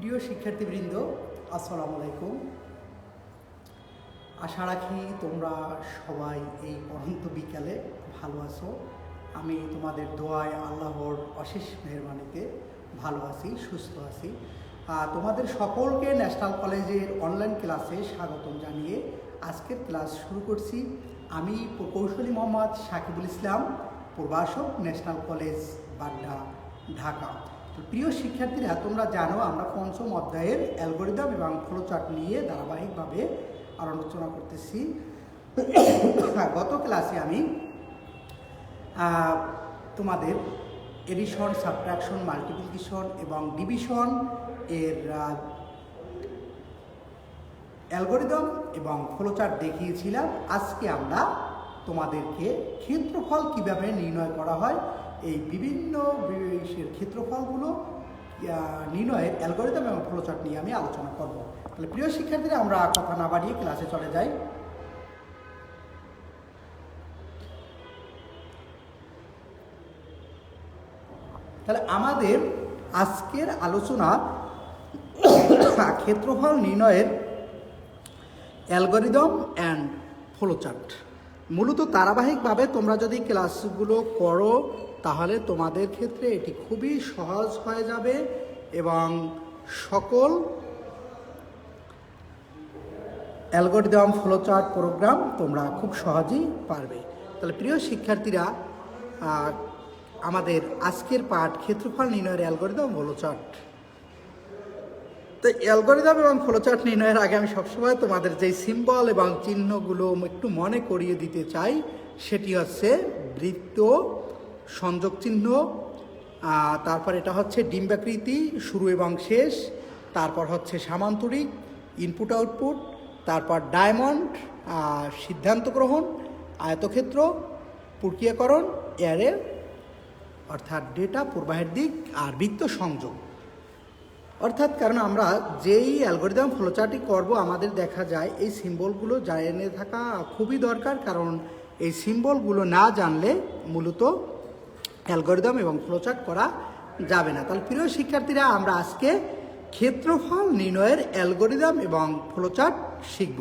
প্রিয় শিক্ষার্থীবৃন্দ, আসসালামু আলাইকুম। আশা রাখি তোমরা সবাই এই পড়ন্ত বিকালে ভালো আছো। আমি তোমাদের দোয়ায় আল্লাহর অশেষ মেহেরবানিতে ভালো আছি, সুস্থ আছি। তোমাদের সকলকে ন্যাশনাল কলেজের অনলাইন ক্লাসে স্বাগতম জানিয়ে আজকের ক্লাস শুরু করছি। আমি প্রকৌশলী মোহাম্মদ সাকিবুল ইসলাম, প্রভাষক, ন্যাশনাল কলেজ বাড্ডা, ঢাকা। তো প্রিয় শিক্ষার্থীরা, তোমরা জানো আমরা পঞ্চম অধ্যায়ের অ্যালগরিদম এবং ফ্লোচার্ট নিয়ে ধারাবাহিকভাবে আলোচনা করতেছি। গত ক্লাসে আমি তোমাদের এডিশন, সাবট্রাকশন, মাল্টিপ্লিকেশন এবং ডিভিশন এর অ্যালগরিদম এবং ফ্লোচার্ট দেখিয়েছিলাম। আজকে আমরা তোমাদেরকে ক্ষেত্রফল কিভাবে নির্ণয় করা হয়, এই বিভিন্ন ক্ষেত্রফলগুলো নির্ণয়ের অ্যালগরিদম এবং ফ্লোচার্ট নিয়ে আমি আলোচনা করব। তাহলে প্রিয় শিক্ষার্থীরা, আমরা কথা না বাড়িয়ে ক্লাসে চলে যাই। তাহলে আমাদের আজকের আলোচনা ক্ষেত্রফল নির্ণয়ের অ্যালগরিদম অ্যান্ড ফ্লোচার্ট। মূলত ধারাবাহিকভাবে তোমরা যদি ক্লাসগুলো করো তাহলে তোমাদের ক্ষেত্রে এটি খুবই সহজ হয়ে যাবে এবং সকল অ্যালগরিদম, ফ্লোচার্ট প্রোগ্রাম তোমরা খুব সহজেই পারবে। তাহলে প্রিয় শিক্ষার্থীরা, আমাদের আজকের পাঠ ক্ষেত্রফল নির্ণয়ের অ্যালগরিদম, ফ্লোচার্ট। তো অ্যালগরিদম এবং ফ্লোচার্ট নির্ণয়ের আগে আমি সবসময় তোমাদের যেই সিম্বল এবং চিহ্নগুলো একটু মনে করিয়ে দিতে চাই, সেটি হচ্ছে বৃত্ত, সংযোগ চিহ্ন, তারপর এটা হচ্ছে ডিম্বাকৃতি, শুরু এবং শেষ, তারপর হচ্ছে সামান্তরিক, ইনপুট আউটপুট, তারপর ডায়মন্ড, সিদ্ধান্ত গ্রহণ, আয়তক্ষেত্র, প্রক্রিয়াকরণ, অ্যারে অর্থাৎ ডেটা প্রবাহের দিক, আর বৃত্ত সংযোগ। অর্থাৎ কারণ আমরা যেই অ্যালগরিদম ফ্লোচার্টই করব, আমাদের দেখা যায় এই সিম্বলগুলো জেনে থাকা খুবই দরকার, কারণ এই সিম্বলগুলো না জানলে মূলত অ্যালগরিদম এবং ফ্লোচার্ট করা যাবে না। তাহলে প্রিয় শিক্ষার্থীরা, আমরা আজকে ক্ষেত্রফল নির্ণয়ের অ্যালগরিদম এবং ফ্লোচার্ট শিখব।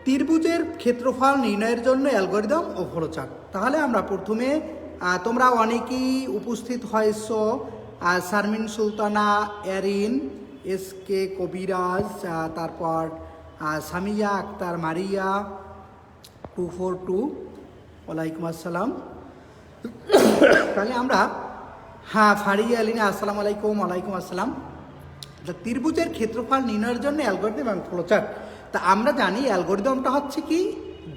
ত্রিভুজের ক্ষেত্রফল নির্ণয়ের জন্য অ্যালগরিদম ও ফ্লোচার্ট। তাহলে আমরা প্রথমে, তোমরা অনেকেই উপস্থিত হয়েছ, শারমিন সুলতানা, এরিন, SK কবিরাজ, তারপর সামিয়া আক্তার, মারিয়া 242, ওয়ালাইকুম আসসালাম। তাহলে আমরা ফারিয়া আলিনা, আসসালামু আলাইকুম। ওয়ালাইকুম আসসালাম। ত্রিভুজের ক্ষেত্রফল নির্ণয়ের জন্য অ্যালগরিদম এবং ফ্লোচার্ট। তা আমরা জানি অ্যালগরিদমটা হচ্ছে কি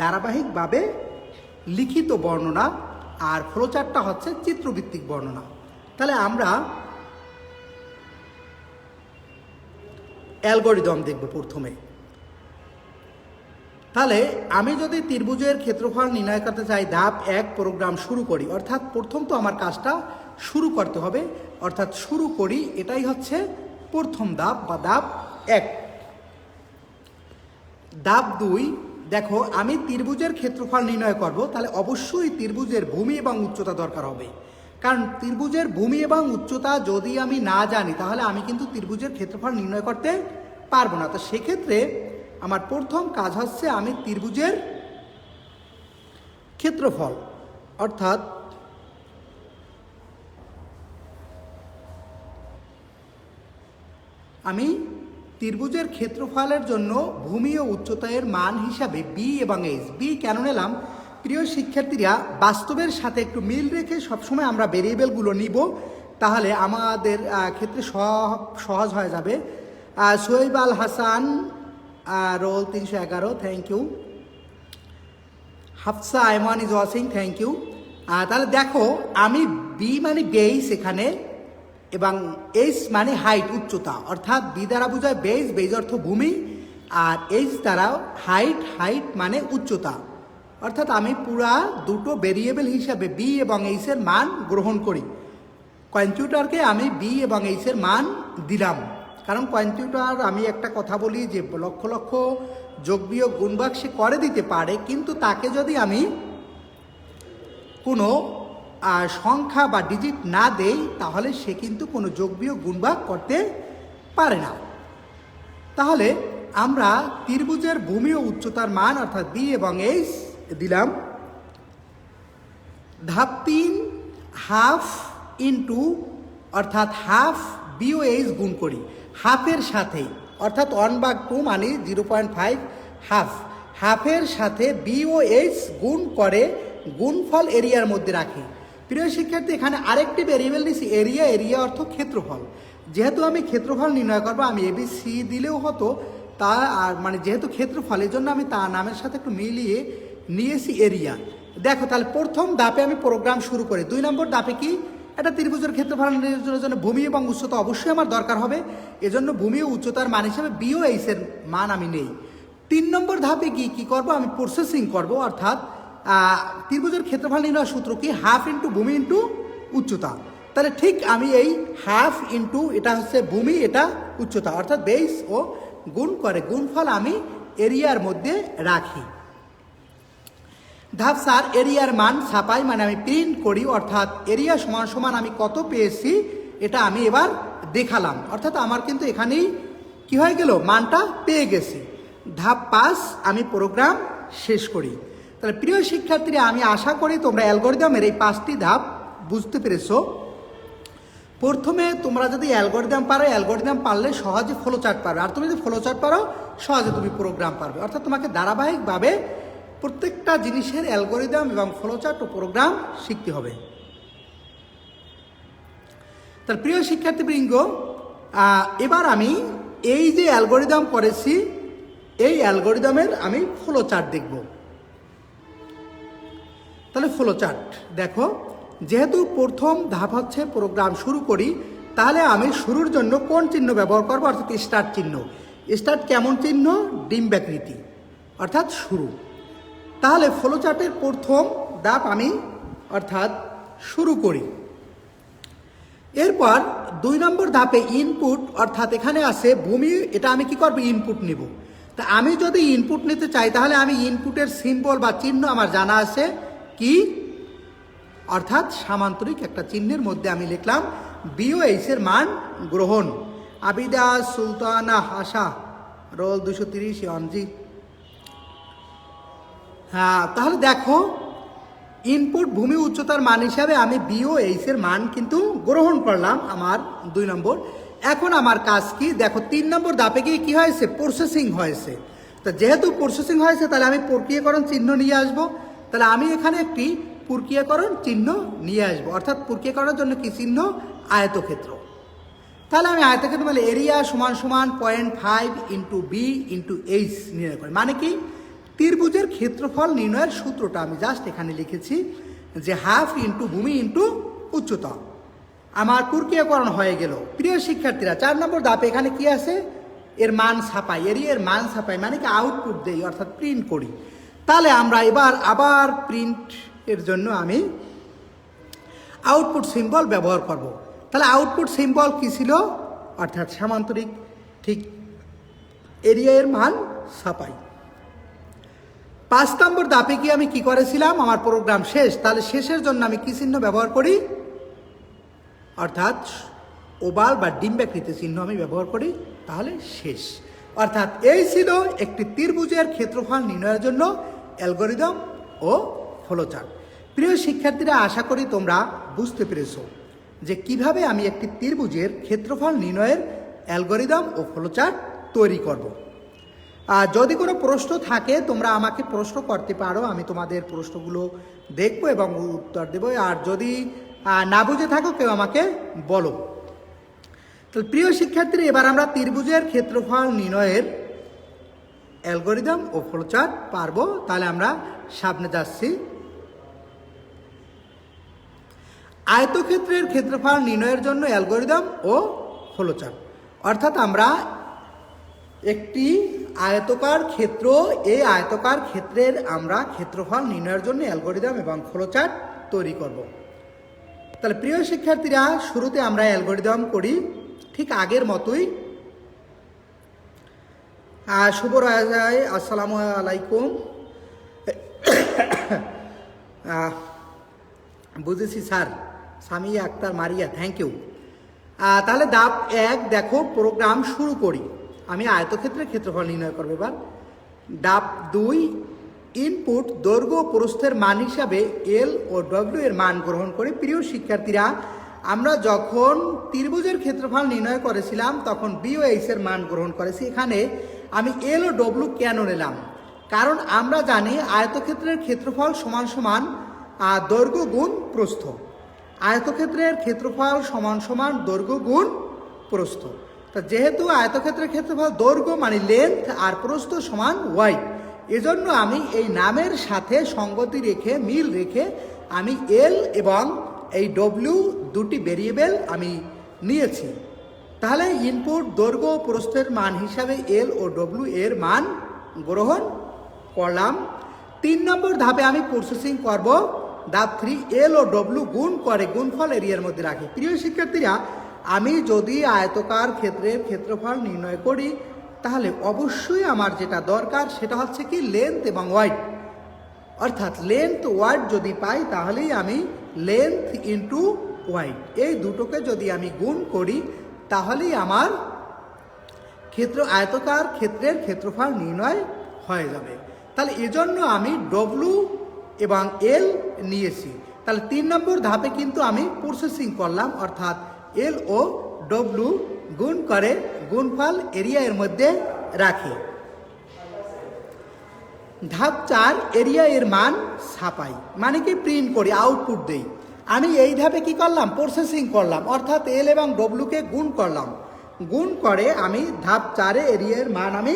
ধারাবাহিকভাবে লিখিত বর্ণনা, আর ফ্লোচার্টটা হচ্ছে চিত্রভিত্তিক বর্ণনা। তাহলে আমরা অ্যালগরিদম দেখব প্রথমে। তাহলে আমি যদি ত্রিভুজের ক্ষেত্রফল নির্ণয় করতে চাই, ধাপ 1 প্রোগ্রাম শুরু করি, অর্থাৎ প্রথম তো আমার কাজটা শুরু করতে হবে, অর্থাৎ শুরু করি, এটাই হচ্ছে প্রথম ধাপ বা ধাপ 1। ধাপ 2, দেখো আমি ত্রিভুজের ক্ষেত্রফল নির্ণয় করব, তাহলে অবশ্যই ত্রিভুজের ভূমি এবং উচ্চতা দরকার হবে, কারণ ত্রিভুজের ভূমি এবং উচ্চতা যদি আমি না জানি তাহলে আমি কিন্তু ত্রিভুজের ক্ষেত্রফল নির্ণয় করতে পারবো না। তো সেক্ষেত্রে আমার প্রথম কাজ হচ্ছে আমি ত্রিভুজের ক্ষেত্রফল, অর্থাৎ আমি ত্রিভুজের ক্ষেত্রফলের জন্য ভূমি ও উচ্চতার মান হিসাবে বি এবং এইচ। বি কেন নিলাম? প্রিয় শিক্ষার্থীরা, বাস্তবের সাথে একটু মিল রেখে সবসময় আমরা ভেরিয়েবলগুলো নিব, তাহলে আমাদের ক্ষেত্রে সহজ হয়ে যাবে। Soheb Al Hasan, roll 311, thank you. Hafsa Aiman is watching, thank you. তাহলে দেখো, আমি বি মানে বেস এখানে, এবং এইচ মানে হাইট, উচ্চতা, অর্থাৎ বি দ্বারা বোঝায় বেস, বেস অর্থ ভূমি, আর এইচ দ্বারা হাইট, হাইট মানে উচ্চতা। অর্থাৎ আমি পুরা দুটো ভেরিয়েবল হিসাবে বি এবং এইচের মান গ্রহণ করি। কম্পিউটারকে আমি বি এবং এইচের মান দিলাম, কারণ কম্পিউটার, আমি একটা কথা বলি যে লক্ষ লক্ষ যোগ বিয়োগ গুণভাগ সে করে দিতে পারে, কিন্তু তাকে যদি আমি কোনো সংখ্যা বা ডিজিট না দেই তাহলে সে কিন্তু কোনো যোগ বিয়োগ গুণ ভাগ করতে পারে না। তাহলে আমরা ত্রিভুজের ভূমি ও উচ্চতার মান অর্থাৎ বি এবং এইচ দিলাম। ধাপ 3 হাফ ইন্টু অর্থাৎ হাফ বি ও এইচ গুণ করি হাফের সাথে, অর্থাৎ 1/2 মানে 0.5 হাফ, হাফের সাথে বি ও এইচ গুণ করে গুণফল এরিয়ার মধ্যে রাখি। প্রিয় শিক্ষার্থী, এখানে আরেকটি ভেরিয়েবল দিচ্ছি এরিয়া, এরিয়া অর্থ ক্ষেত্রফল। যেহেতু আমি ক্ষেত্রফল নির্ণয় করবো, আমি ABC দিলেও হতো, তা আর মানে যেহেতু ক্ষেত্রফল এই জন্য আমি তার নামের সাথে একটু মিলিয়ে নিয়েছি এরিয়া। দেখো তাহলে প্রথম ধাপে আমি প্রোগ্রাম শুরু করি। 2 নম্বর ধাপে কি, একটা ত্রিভুজের ক্ষেত্রফল নির্ণয়ের জন্য ভূমি এবং উচ্চতা অবশ্যই আমার দরকার হবে, এজন্য ভূমি ও উচ্চতার মান হিসেবে বি ও এইচ এর মান আমি নেই। 3 নম্বর ধাপে কি করব, আমি প্রসেসিং করব, অর্থাৎ ত্রিভুজের ক্ষেত্রফল নির্ণয়ের সূত্র কি, হাফ ইন্টু ভূমি ইন্টু উচ্চতা। তাহলে ঠিক আমি এই হাফ ইন্টু এটা হচ্ছে ভূমি, এটা উচ্চতা, অর্থাৎ বেস ও গুণ করে গুণফল আমি এরিয়ার মধ্যে রাখি। ধাপ 4 এরিয়ার মান ছাপাই, মানে আমি প্রিন্ট করি, অর্থাৎ এরিয়া সমান সমান আমি কত পেয়েছি এটা আমি এবার দেখালাম, অর্থাৎ আমার কিন্তু এখানেই কি হয়ে গেল, মানটা পেয়ে গেছি। ধাপ 5 আমি প্রোগ্রাম শেষ করি। তাহলে প্রিয় শিক্ষার্থীরা, আমি আশা করি তোমরা অ্যালগরিদমের এই 5টি ধাপ বুঝতে পেরেছো। প্রথমে তোমরা যদি অ্যালগরিদম পারো, অ্যালগরিদম পারলে সহজে ফ্লোচার্ট পারবে, আর তুমি যদি ফ্লোচার্ট পারো সহজে তুমি প্রোগ্রাম পারবে। অর্থাৎ তোমাকে ধারাবাহিকভাবে প্রত্যেকটা জিনিসের অ্যালগরিদম এবং ফ্লোচার্ট ও প্রোগ্রাম শিখতে হবে। তার প্রিয় শিক্ষার্থীবৃন্দ, এবার আমি এই যে অ্যালগরিদম করেছি এই অ্যালগরিদমের আমি ফ্লোচার্ট দেখব। তাহলে ফ্লোচার্ট দেখো, যেহেতু প্রথম ধাপ হচ্ছে প্রোগ্রাম শুরু করি, তাহলে আমি শুরুর জন্য কোন চিহ্ন ব্যবহার করব, অর্থাৎ স্টার্ট চিহ্ন। স্টার্ট কেমন চিহ্ন, ডিম্বাকৃতি, অর্থাৎ শুরু। তাহলে ফ্লোচার্টের প্রথম ধাপ আমি অর্থাৎ শুরু করি। এরপর 2 নম্বর ধাপে ইনপুট, অর্থাৎ এখানে আছে ভূমি, এটা আমি কি করব, ইনপুট নিব। তা আমি যদি ইনপুট নিতে চাই তাহলে আমি ইনপুটের সিম্বল বা চিহ্ন আমার জানা আছে কি, অর্থাৎ সামান্তরিক একটা চিহ্নের মধ্যে আমি লিখলাম BOH এর মান গ্রহণ। আবিদা সুলতানা আশা, রোল 230 অনজি। হ্যাঁ, তাহলে দেখো ইনপুট ভূমি উচ্চতার মান হিসাবে আমি BOH এর মান কিন্তু গ্রহণ করলাম আমার 2 নম্বর। এখন আমার কাজ কি, দেখো 3 নম্বর ধাপে গিয়ে কি হয়েছে, প্রসেসিং হয়েছে। তো যেহেতু প্রসেসিং হয়েছে তাহলে আমি প্রক্রিয়াকরণ চিহ্ন নিয়ে আসব। তাহলে আমি এখানে একটি প্রক্রিয়াকরণ চিহ্ন নিয়ে আসবো, অর্থাৎ প্রক্রিয়াকরণের জন্য কি চিহ্ন, আয়তক্ষেত্র। তাহলে আমি আয়তক্ষেত্র মানে এরিয়া সমান সমান 0.5 ইন্টু বি ইন্টু এইচ নির্ণয় করি। মানে কি, ত্রিভুজের ক্ষেত্রফল নির্ণয়ের সূত্রটা আমি জাস্ট এখানে লিখেছি যে হাফ ইন্টু ভূমি ইন্টু উচ্চতা। আমার প্রক্রিয়াকরণ হয়ে গেল। প্রিয় শিক্ষার্থীরা, 4 নম্বর ধাপে এখানে কি আছে, এর মান ছাপাই, এর মান ছাপাই মানে কি আউটপুট দেই, অর্থাৎ প্রিন্ট করি। তাহলে আমরা এবার আবার প্রিন্ট এর জন্য আমি আউটপুট সিম্বল ব্যবহার করব। তাহলে আউটপুট সিম্বল কি ছিল, অর্থাৎ সামান্তরিক, ঠিক এরিয়া এর মান ছাপাই। 5 নম্বর ধাপে গিয়ে আমি কি করেছিলাম, আমার প্রোগ্রাম শেষ। তাহলে শেষের জন্য আমি কি চিহ্ন ব্যবহার করি, অর্থাৎ ওভাল বা ডিম্বাকৃতি চিহ্ন আমি ব্যবহার করি, তাহলে শেষ। অর্থাৎ এই ছিল একটি ত্রিভুজের ক্ষেত্রফল নির্ণয়ের জন্য অ্যালগরিদম ও ফ্লোচার্ট। প্রিয় শিক্ষার্থীরা, আশা করি তোমরা বুঝতে পেরেছো যে কিভাবে আমি একটি ত্রিভুজের ক্ষেত্রফল নির্ণয়ের অ্যালগরিদম ও ফ্লোচার্ট তৈরি করব। আর যদি কোনো প্রশ্ন থাকে তোমরা আমাকে প্রশ্ন করতে পারো, আমি তোমাদের প্রশ্নগুলো দেখব এবং উত্তর দেব। আর যদি না বুঝে থাকো কেউ আমাকে বলো। তো প্রিয় শিক্ষার্থীরা, এবার আমরা ত্রিভুজের ক্ষেত্রফল নির্ণয়ের অ্যালগরিদম ও ফ্লোচার্ট পারবো। তাহলে আমরা সামনে যাচ্ছি। আয়তক্ষেত্রের ক্ষেত্রফল নির্ণয়ের জন্য অ্যালগরিদম ও ফ্লোচার্ট, অর্থাৎ আমরা একটি আয়তকার ক্ষেত্র, এই আয়তকার ক্ষেত্রের আমরা ক্ষেত্রফল নির্ণয়ের জন্য অ্যালগরিদম এবং ফ্লোচার্ট তৈরি করব। তাহলে প্রিয় শিক্ষার্থীরা, শুরুতে আমরা অ্যালগরিদম করি ঠিক আগের মতোই। শুভ রাজায় আসসালামু আলাইকুম। বুঝেছি sir. Samia Akter Maria, thank you. তাহলে ধাপ 1 দেখো, প্রোগ্রাম শুরু করি। আমি আয়তক্ষেত্রের ক্ষেত্রফল নির্ণয় করবো এবার। ধাপ 2, ইনপুট দৈর্ঘ্য ও প্রস্থের মান হিসাবে এল ও ডব্লিউ এর মান গ্রহণ করে। প্রিয় শিক্ষার্থীরা, আমরা যখন ত্রিভুজের ক্ষেত্রফল নির্ণয় করেছিলাম তখন বি ও এইচ এর মান গ্রহণ করেছি। এখানে আমি এল ও ডব্লিউ কেন নিলাম? কারণ আমরা জানি আয়তক্ষেত্রের ক্ষেত্রফল সমান সমান দৈর্ঘ্য গুণ প্রস্থ। আয়তক্ষেত্রের ক্ষেত্রফল সমান সমান দৈর্ঘ্য গুণ প্রস্থ। তা যেহেতু আয়তক্ষেত্রের ক্ষেত্রফল দৈর্ঘ্য মানে লেন্থ আর প্রস্থ সমান ওয়াইড, এজন্য আমি এই নামের সাথে সঙ্গতি রেখে, মিল রেখে আমি এল এবং এই ডব্লিউ দুটি ভেরিয়েবল আমি নিয়েছি। তাহলে ইনপুট দৈর্ঘ্য ও প্রস্থের মান হিসাবে এল ও ডব্লিউ এর মান গ্রহণ করলাম। 3 নম্বর ধাপে আমি প্রসেসিং করব। ধাপ 3, এল ও ডব্লিউ গুণ করে গুণফল এরিয়ার মধ্যে রাখি। প্রিয় শিক্ষার্থীরা, আমি যদি আয়তকার ক্ষেত্রের ক্ষেত্রফল নির্ণয় করি তাহলে অবশ্যই আমার যেটা দরকার সেটা হচ্ছে কি লেন্থ এবং ওয়াইড। অর্থাৎ লেন্থ ওয়াইড যদি পাই তাহলেই আমি লেন্থ ইন্টু ওয়াইড এই দুটোকে যদি আমি গুণ করি তাহলেই আমার আয়তকার ক্ষেত্রের ক্ষেত্রফল নির্ণয় হয়ে যাবে। তাহলে এজন্য আমি ডব্লিউ এবং এল নিয়েছি। তাহলে 3 নম্বর ধাপে কিন্তু আমি প্রসেসিং করলাম, অর্থাৎ এল ও ডব্লিউ গুণ করে গুণফল এরিয়া এর মধ্যে রাখি। ধাপ 4, এরিয়া এর মান ছাপাই, মানে কি প্রিন্ট করি, আউটপুট দেই। আমি এই ধাপে কি করলাম? প্রসেসিং করলাম, অর্থাৎ এল এবং ডব্লিউকে গুণ করলাম। গুণ করে আমি ধাপ 4 এরিয়া এর মান আমি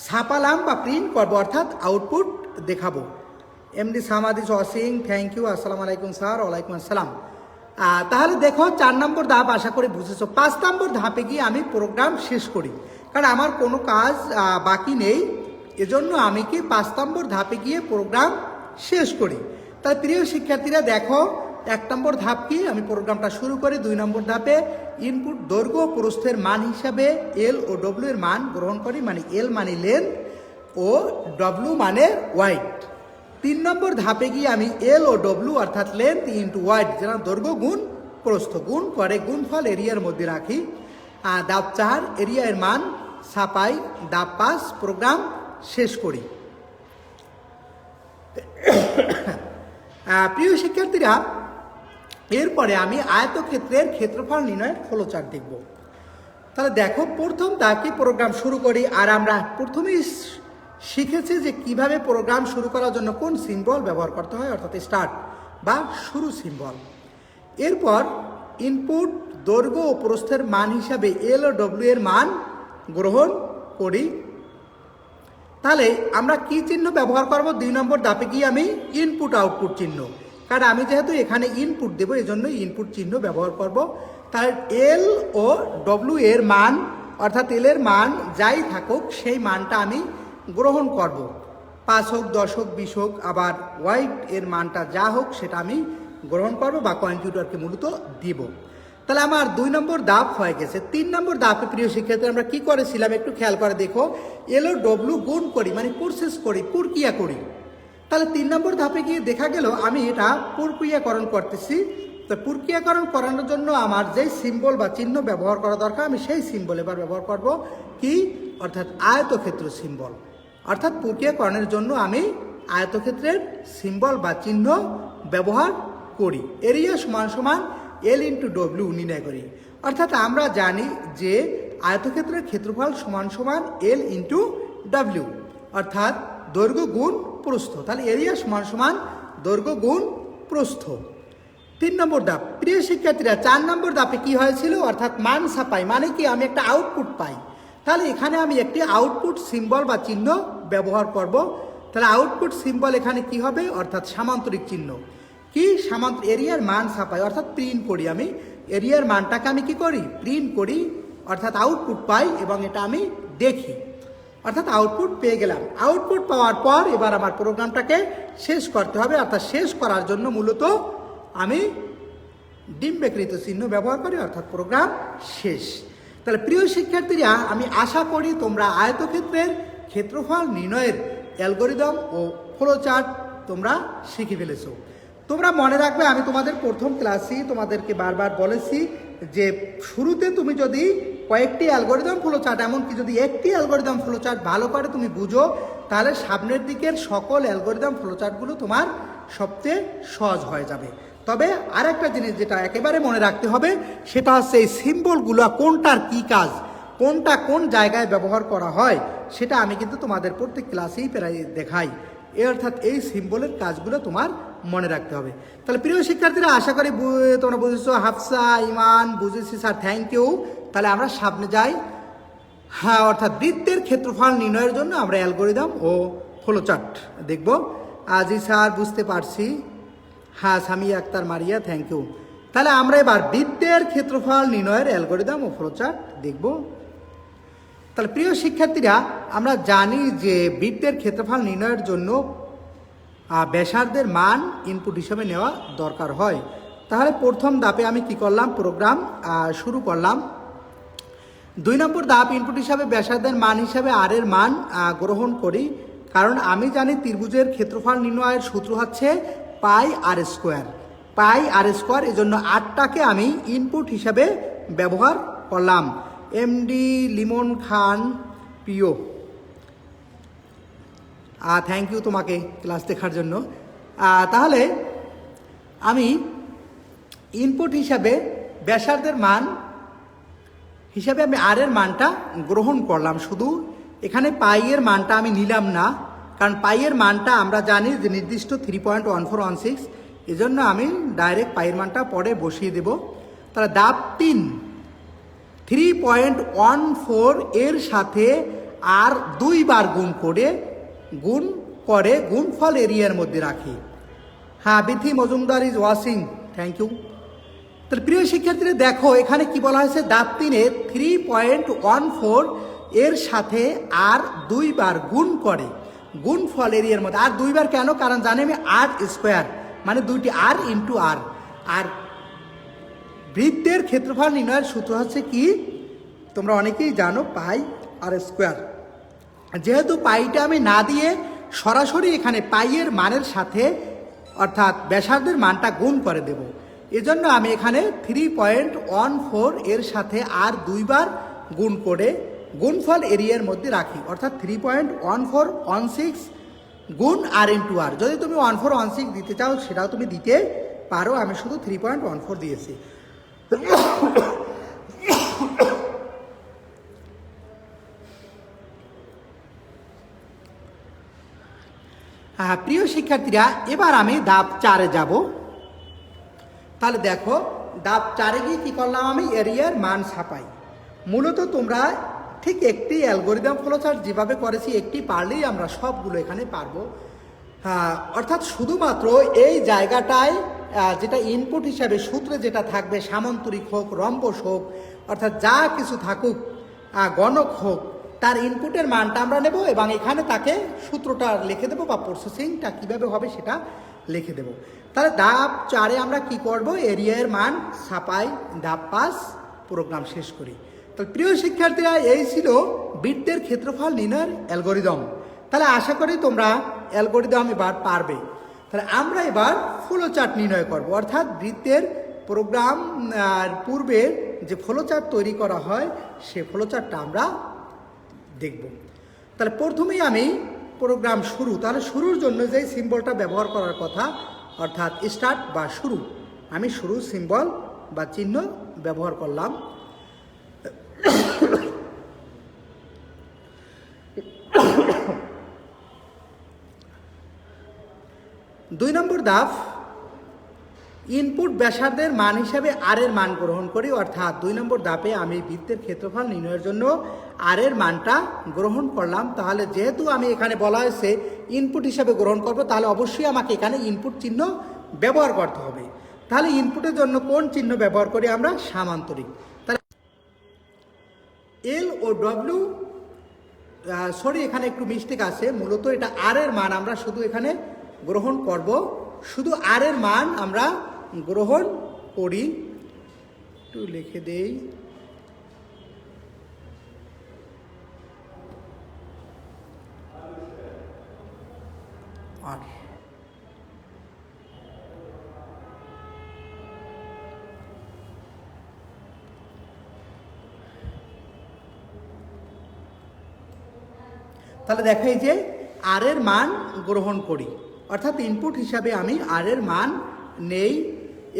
ছাপালাম বা প্রিন্ট করবো, অর্থাৎ আউটপুট দেখাবো। MD Samadi watching, thank you. আসসালামু আলাইকুম স্যার। ওয়ালাইকুম আসসালাম। তাহলে দেখো 4 নম্বর ধাপ আশা করি বুঝেছো। 5 নম্বর ধাপে গিয়ে আমি প্রোগ্রাম শেষ করি, কারণ আমার কোনো কাজ বাকি নেই। এজন্য আমি কি 5 নম্বর ধাপে গিয়ে প্রোগ্রাম শেষ করি। তাই প্রিয় শিক্ষার্থীরা দেখো, 1 নম্বর ধাপ কি, আমি প্রোগ্রামটা শুরু করি। 2 নম্বর ধাপে ইনপুট দৈর্ঘ্য প্রস্থের মান হিসাবে এল ও ডব্লিউ এর মান গ্রহণ করি, মানে এল মানে লেন্থ ও ডব্লিউ মানে ওয়াইড। 3 নম্বর ধাপে গিয়ে আমি এল ও ডব্লিউ অর্থাৎ লেন্থ ইন্টু ওয়াইড, যেটা দৈর্ঘ্য গুণ প্রস্থ, গুণ করে গুণফল এরিয়ার মধ্যে রাখি। ধাপ 4, এরিয়া এর মান ছাপাই। ধাপ 5, প্রোগ্রাম শেষ করি। প্রিয় শিক্ষার্থীরা, এরপরে আমি আয়তক্ষেত্রের ক্ষেত্রফল নির্ণয়ের ফ্লোচার্ট দেখব। তাহলে দেখো, প্রথম ধাপে প্রোগ্রাম শুরু করি। আর আমরা প্রথমেই শিখেছি যে কিভাবে প্রোগ্রাম শুরু করার জন্য কোন সিম্বল ব্যবহার করতে হয়, অর্থাৎ স্টার্ট বা শুরু সিম্বল। এরপর ইনপুট দৈর্ঘ্য ও প্রস্থের মান হিসাবে এল ও ডব্লিউ এর মান গ্রহণ করি। তাহলে আমরা কি চিহ্ন ব্যবহার করব? 2 নম্বর ধাপে গিয়ে আমি ইনপুট আউটপুট চিহ্ন, কারণ আমি যেহেতু এখানে ইনপুট দেবো এজন্য ইনপুট চিহ্ন ব্যবহার করব। তাহলে এল ও ডব্লিউ এর মান, অর্থাৎ এল এর মান যাই থাকুক সেই মানটা আমি গ্রহণ করব। 5 হোক, 10 হোক, 20 হোক, আবার ওয়াইড এর মানটা যা হোক সেটা আমি গ্রহণ করব বা কম্পিউটারকে মূলত দিব। তাহলে আমার 2 নম্বর ধাপ হয়ে গেছে। 3 নম্বর ধাপে প্রিয় শিক্ষার্থী আমরা কি করেছিলাম একটু খেয়াল করে দেখো। এল ও ডব্লিউ গুণ করি, মানে প্রসেস করি, প্রক্রিয়া করি। তাহলে 3 নম্বর ধাপে গিয়ে দেখা গেল আমি এটা প্রক্রিয়াকরণ করতেছি। তো প্রক্রিয়াকরণ করানোর জন্য আমার যেই সিম্বল বা চিহ্ন ব্যবহার করা দরকার আমি সেই সিম্বল এবার ব্যবহার করব, কি, অর্থাৎ আয়তক্ষেত্র সিম্বল। অর্থাৎ প্রক্রিয়াকরণের জন্য আমি আয়তক্ষেত্রের সিম্বল বা চিহ্ন ব্যবহার করি। এরিয়া সমান সমান এল ইন্টু ডব্লিউ নির্ণয় করি। অর্থাৎ আমরা জানি যে আয়তক্ষেত্রের ক্ষেত্রফল সমান সমান এল ইন্টু ডব্লিউ, অর্থাৎ দৈর্ঘ্য গুণ প্রস্থ। তাহলে এরিয়া সমান সমান দৈর্ঘ্য গুণ প্রস্থ। 3 নম্বর ধাপ। প্রিয় শিক্ষার্থীরা, 4 নম্বর ধাপে কি হয়েছিল, অর্থাৎ মান ছাপাই, মানে কি আমি একটা আউটপুট পাই। তাহলে এখানে আমি একটি আউটপুট সিম্বল বা চিহ্ন ব্যবহার করব। তাহলে আউটপুট সিম্বল এখানে কি হবে, অর্থাৎ সামান্তরিক চিহ্ন। কি এরিয়ার মান ছাপাই, অর্থাৎ প্রিন্ট করি। আমি এরিয়ার মানটাকে আমি কি করি, প্রিন্ট করি, অর্থাৎ আউটপুট পাই এবং এটা আমি দেখি, অর্থাৎ আউটপুট পেয়ে গেলাম। আউটপুট পাওয়ার পর এবার আমার প্রোগ্রামটাকে শেষ করতে হবে। অর্থাৎ শেষ করার জন্য মূলত আমি ডিম্বাকৃত চিহ্ন ব্যবহার করি, অর্থাৎ প্রোগ্রাম শেষ। তাহলে প্রিয় শিক্ষার্থীরা, আমি আশা করি তোমরা আয়তক্ষেত্রের ক্ষেত্রফল নির্ণয়ের অ্যালগরিদম ও ফ্লোচার্ট তোমরা শিখে ফেলেছো। তোমরা মনে রাখবে, আমি তোমাদের প্রথম ক্লাসেই তোমাদেরকে বারবার বলেছি যে শুরুতে তুমি যদি কয়েকটি অ্যালগরিদম ফ্লোচার্ট, এমনকি যদি একটি অ্যালগরিদম ফ্লোচার্ট ভালো করে তুমি বুঝো, তাহলে সামনের দিকের সকল অ্যালগরিদম ফ্লোচার্টগুলো তোমার সবচেয়ে সহজ হয়ে যাবে। তবে আরেকটা জিনিস যেটা একেবারে মনে রাখতে হবে, সেটা হচ্ছে এই সিম্বলগুলো কোনটার কী কাজ, কোনটা কোন জায়গায় ব্যবহার করা হয়, সেটা আমি কিন্তু তোমাদের প্রত্যেক ক্লাসেই প্রায় দেখাই। অর্থাৎ এই সিম্বলের কাজগুলো তোমার মনে রাখতে হবে। তাহলে প্রিয় শিক্ষার্থীরা, আশা করি তোমরা বুঝেছো। হাফসা, ইমান, বুঝেছি স্যার, থ্যাংক ইউ। তাহলে আমরা সামনে যাই। হ্যাঁ, অর্থাৎ বৃত্তের ক্ষেত্রফল নির্ণয়ের জন্য আমরা অ্যালগরিদম ও ফ্লোচার্ট দেখব। জি স্যার, বুঝতে পারছি। হ্যাঁ, সামিয়া আক্তার মারিয়া, থ্যাংক ইউ। তাহলে আমরা এবার বৃত্তের ক্ষেত্রফল নির্ণয়ের অ্যালগরিদম ও ফ্লোচার্ট দেখব। তাহলে প্রিয় শিক্ষার্থীরা, আমরা জানি যে বৃত্তের ক্ষেত্রফল নির্ণয়ের জন্য ব্যাসার্ধের মান ইনপুট হিসেবে নেওয়া দরকার হয়। তাহলে প্রথম ধাপে আমি কি করলাম, প্রোগ্রাম শুরু করলাম। 2 নম্বর ধাপ, ইনপুট হিসাবে ব্যাসার্ধের মান হিসাবে আর এর মান গ্রহণ করি। কারণ আমি জানি ত্রিভুজের ক্ষেত্রফল নির্ণয়ের সূত্র হচ্ছে পাই আর স্কোয়ার। পাই আর স্কোয়ার, এই জন্য আরটাকে আমি ইনপুট হিসাবে ব্যবহার করলাম। MD Limon Khan Pio, thank you তোমাকে ক্লাস দেখার জন্য। তাহলে আমি ইনপুট হিসাবে ব্যাসার্ধের মান হিসাবে আমি আর এর মানটা গ্রহণ করলাম। শুধু এখানে পাইয়ের মানটা আমি নিলাম না, কারণ পাইয়ের মানটা আমরা জানি যে নির্দিষ্ট 3.1416, এজন্য আমি ডাইরেক্ট পাইয়ের মানটা পরে বসিয়ে দেব। তাহলে ধাপ 3, 3.14 এর সাথে আর 2 বার গুণ করে গুণফল এরিয়ার মধ্যে রাখি। হ্যাঁ, Bithi Majumder is watching, thank you. তাহলে প্রিয় শিক্ষার্থীরা দেখো, এখানে কি বলা হয়েছে, ধাপ 3-এ 3.14 এর সাথে আর 2 বার গুণ করে গুণফল এরিয়ার মধ্যে। আর 2 বার কেন? কারণ জানি আমি আর স্কোয়ার, মানে 2টি আর ইন্টু আর। আর বৃত্তের ক্ষেত্রফল নির্ণয়ের সূত্র হচ্ছে কি, তোমরা অনেকেই জানো, পাই আর স্কোয়ার। যেহেতু পাইটা আমি না দিয়ে সরাসরি এখানে পাইয়ের মানের সাথে অর্থাৎ ব্যাসার্ধের মানটা গুণ করে দেব, এজন্য আমি এখানে 3.14 এর সাথে আর 2 বার গুণ করে গুণফল এরিয়ার মধ্যে রাখি, অর্থাৎ 3.1416 গুণ আর ইন্টু আর। যদি তুমি 1416 দিতে চাও সেটাও তুমি দিতে পারো, আমি শুধু 3.14 দিয়েছি। হ্যাঁ প্রিয় শিক্ষার্থীরা, এবার আমি ধাপ 4-এ যাব। তাহলে দেখো, ধাপ 4-এ গিয়ে কী করলাম, আমি এরিয়ার মান ছাপাই। মূলত তোমরা ঠিক একটি অ্যালগরিদম ফ্লোচার্ট যেভাবে করেছি, একটি পারলেই আমরা সবগুলো এখানে পারবো। অর্থাৎ শুধুমাত্র এই জায়গাটায় যেটা ইনপুট হিসাবে সূত্রে যেটা থাকবে, সামান্তরিক হোক, রম্বস হোক, অর্থাৎ যা কিছু থাকুক, গণক হোক, তার ইনপুটের মানটা আমরা নেব এবং এখানে তাকে সূত্রটা লিখে দেবো বা প্রসেসিংটা কীভাবে হবে সেটা লিখে দেব। তাহলে ধাপ 4-এ আমরা কি করব, এরিয়ার মান ছাপাই। ধাপ 5, প্রোগ্রাম শেষ করি। তো প্রিয় শিক্ষার্থীরা, এই ছিল বৃত্তের ক্ষেত্রফল নির্ণয়ের অ্যালগরিদম। তাহলে আশা করি তোমরা অ্যালগরিদম এবার পারবে। তাহলে আমরা এবার ফ্লোচার্ট নির্ণয় করব, অর্থাৎ বৃত্তের প্রোগ্রাম পূর্বে যে ফ্লোচার্ট তৈরি করা হয় সে ফ্লোচার্টটা আমরা দেখব। তাহলে প্রথমেই আমি প্রোগ্রাম শুরু, তাহলে শুরুর জন্য যেই সিম্বলটা ব্যবহার করার কথা, অর্থাৎ স্টার্ট বা শুরু, আমি শুরু সিম্বল বা চিহ্ন ব্যবহার করলাম। 2 নম্বর ধাপ, ইনপুট ব্যাসার্ধের মান হিসাবে আর এর মান গ্রহণ করি। অর্থাৎ 2 নম্বর ধাপে আমি বৃত্তের ক্ষেত্রফল নির্ণয়ের জন্য আর এর মানটা গ্রহণ করলাম। তাহলে যেহেতু আমি এখানে বলা হয়েছে ইনপুট হিসাবে গ্রহণ করব, তাহলে অবশ্যই আমাকে এখানে ইনপুট চিহ্ন ব্যবহার করতে হবে। তাহলে ইনপুটের জন্য কোন চিহ্ন ব্যবহার করি আমরা, সামান্তরিক। তাহলে এল ও ডব্লিউ, সরি এখানে একটু মিস্টেক আছে, মূলত এটা আর এর মান আমরা শুধু এখানে গ্রহণ করব, শুধু আর এর মান আমরা গ্রহণ করি। একটু লিখে দেই, আর তাহলে দেখাই যে আর এর মান গ্রহণ করি, অর্থাৎ ইনপুট হিসাবে আমি আর এর মান নেই।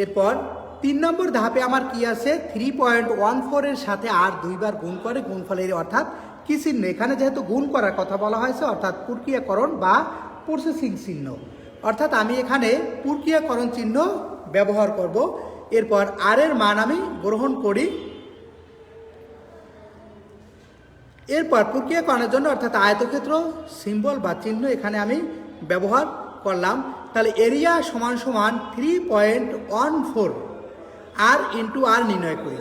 এরপর 3 নম্বর ধাপে আমার কি আছে, 3.14 এর সাথে আর দুইবার গুণ করে গুণফলের, অর্থাৎ কি চিহ্ন, এখানে যেহেতু গুণ করার কথা বলা হয়েছে অর্থাৎ প্রক্রিয়াকরণ বা প্রসেসিং চিহ্ন, অর্থাৎ আমি এখানে প্রক্রিয়াকরণ চিহ্ন ব্যবহার করব। এরপর আর এর মান আমি গ্রহণ করি। এরপর প্রক্রিয়াকরণের জন্য অর্থাৎ আয়তক্ষেত্র সিম্বল বা চিহ্ন এখানে আমি ব্যবহার করলাম। তাহলে এরিয়া সমান সমান 3.14 আর ইন্টু আর নির্ণয় করি,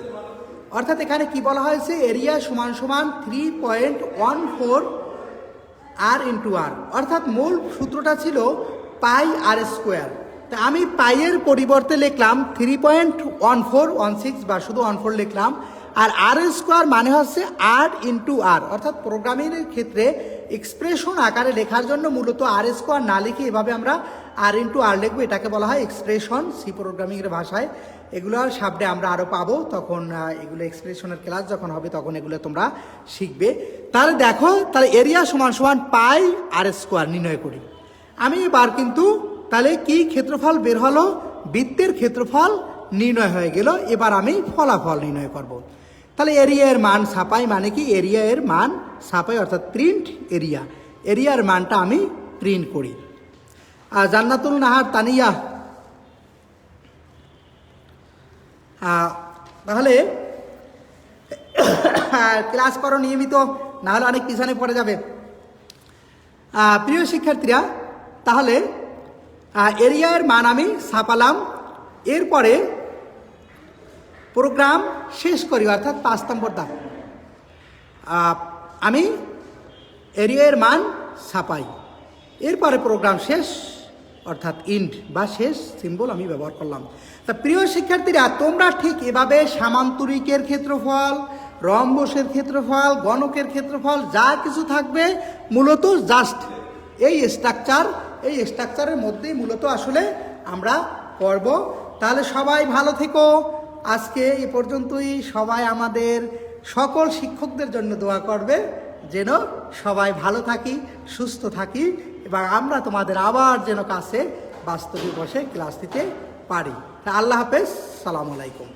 অর্থাৎ এখানে কি বলা হয়েছে, এরিয়া সমান সমান 3.14 আর ইন্টু আর, অর্থাৎ মূল সূত্রটা ছিল পাই আর স্কোয়ার। তা আমি পাইয়ের পরিবর্তে লিখলাম 3.1416 বা শুধু 14 লিখলাম, আর আর স্কোয়ার মানে হচ্ছে আর ইন্টু আর, অর্থাৎ প্রোগ্রামিংয়ের ক্ষেত্রে এক্সপ্রেশন আকারে লেখার জন্য মূলত আর স্কোয়ার না লিখে এভাবে আমরা আর ইন্টু আর লিখবো, এটাকে বলা হয় এক্সপ্রেশন সি প্রোগ্রামিংয়ের ভাষায়। এগুলোর সামনে আমরা আরও পাবো, তখন এগুলো এক্সপ্রেশনের ক্লাস যখন হবে তখন এগুলো তোমরা শিখবে। তাহলে দেখো, তাহলে এরিয়া সমান সমান পাই আর স্কোয়ার নির্ণয় করি। আমি এবার কিন্তু তাহলে কি ক্ষেত্রফল বের হলো, বৃত্তের ক্ষেত্রফল নির্ণয় হয়ে গেল। এবার আমি ফলাফল নির্ণয় করব। তাহলে এরিয়া এর মান ছাপাই, মানে কি এরিয়া এর মান ছাপাই অর্থাৎ প্রিন্ট এরিয়া, এরিয়ার মানটা আমি প্রিন্ট করি। আর জান্নাতুল নাহার তানিয়া, তাহলে ক্লাস করো নিয়মিত, না হলে অনেক পিছনে পড়ে যাবে। প্রিয় শিক্ষার্থীরা, তাহলে এরিয়ার মান আমি ছাপালাম। এরপরে প্রোগ্রাম শেষ করি, অর্থাৎ 5 নম্বর ধাপ আমি এরিয়ার মান ছাপাই। এরপরে প্রোগ্রাম শেষ, অর্থাৎ ইন্ড বা শেষ সিম্বল আমি ব্যবহার করলাম। তা প্রিয় শিক্ষার্থীরা, তোমরা ঠিক এভাবে সামান্তরিকের ক্ষেত্রফল, রম্বসের ক্ষেত্রফল, গণকের ক্ষেত্রফল যা কিছু থাকবে মূলত জাস্ট এই স্ট্রাকচারের মধ্যেই মূলত আসলে আমরা করব। তাহলে সবাই ভালো থেকো। আজকে এ পর্যন্তই। সবাই আমাদের সকল শিক্ষকদের জন্য দোয়া করবে যেন সবাই ভালো থাকি, সুস্থ থাকি এবং আমরা তোমাদের আবার যেন কাছে বাস্তবে বসে ক্লাস দিতে পারি। তা আল্লাহ হাফেজ, সালামু আলাইকুম।